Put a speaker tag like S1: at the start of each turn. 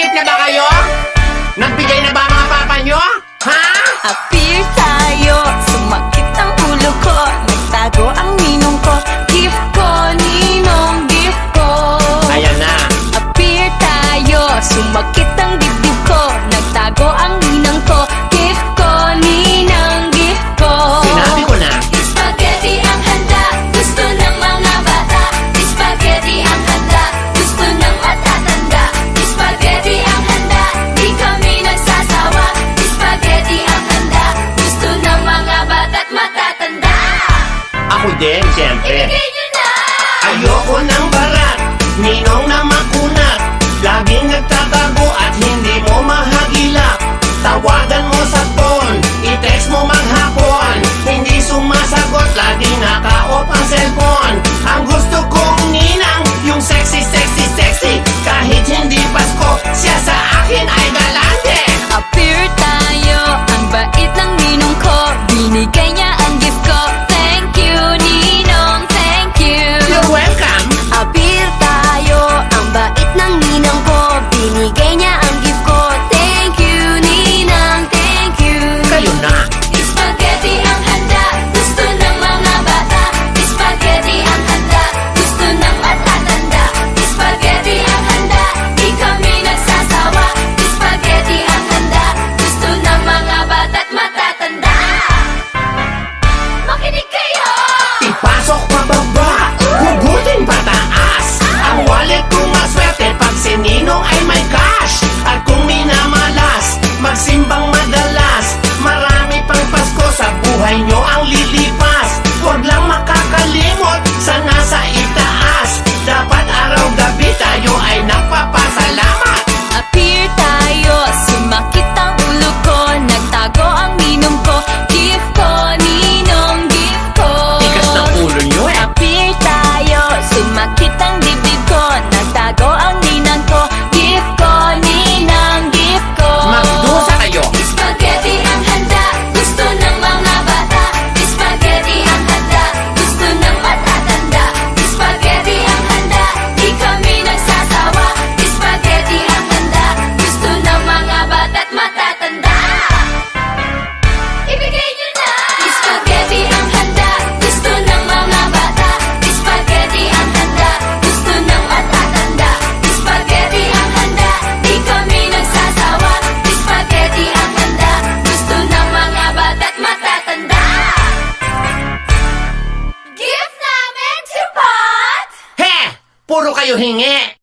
S1: Nag-gift na ba kayo? Nagbigay na ba mga papa nyo? Ha?
S2: Appear tayo, sumakit ang ulo ko, nagtago ang ninong ko, gift ko, ninong gift ko.
S1: Ayan na.
S2: Appear tayo, sumakit ang dibdib ko, nagtago ang ninang ko, gift ko, ninang gift ko.
S1: Sinabi ko na.
S2: Spaghetti ang handa, gusto ng mga bata. Spaghetti ang handa, gusto ng matatanda. Spaghetti ang handa, di kami nagsasawa. Spaghetti ang handa, gusto ng mga bata't matatanda.
S1: Ako din, siyempre.
S2: Ibigay nyo na!
S1: Ayoko ng barat, ninong na makunat. Laging nagtatago at hindi mo mahagilap. Tawagan mo sa phone, i-text mo maghapon. Hindi sumasagot, laging naka-off ang cellphone. Ang gusto kong ninang, yung sexy, sexy, sexy. Kahit hindi Pasko, siya sa akin ay galante.
S2: Appear tayo, ang bait ng ninong ko, binigay niya ang gift ko. Thank you, ninong, thank you.
S1: You're welcome.
S2: Appear tayo, ang bait ng ninang ko, binigay niya ang gift ko. Thank you, ninang, thank you.
S1: Kayo na.
S2: Spaghetti ang handa, gusto ng mga bata. Spaghetti ang handa, gusto ng matatanda. Spaghetti ang handa, di kami nagsasawa. Spaghetti ang handa, gusto ng mga bata't matatanda. Makinig kayo!
S1: Ipasok pababa, hugutin pataas. Ang wallet ko maswerte pag si Ninong ay may cash. At kung minamalas, magsimbang madalas. Marami pang Pasko sa buhay nyo ang lilipas. Huwag lang makakalimot sa nasa itaas. Dapat araw-gabi tayo ay nagpapasalamat.
S2: Appear tayo, sumakit ang ulo ko, nagtago ang ninong ko, gift ko, ninong gift ko.
S1: Tigas ng ulo nyo eh.
S2: Appear tayo, sumakit ang dibdib ko, nagtago ang ninang ko, gift ko, ninang gift ko.
S1: Magdusa kayo.
S2: Spaghetti ang handa, gusto ng mga bata. Spaghetti ang handa, gusto ng matatanda. Spaghetti ang handa, di kami nagsasawa. Spaghetti ang handa, gusto ng mga bata't matatanda. Ibigay nyo na! Spaghetti ang handa, gusto ng mga bata. Spaghetti ang handa, gusto ng matatanda. Spaghetti ang handa, di kami nagsasawa. Spaghetti ang handa, gusto ng mga bata't matatanda. Gift namin to pot!
S1: He! Puro kayo hingi.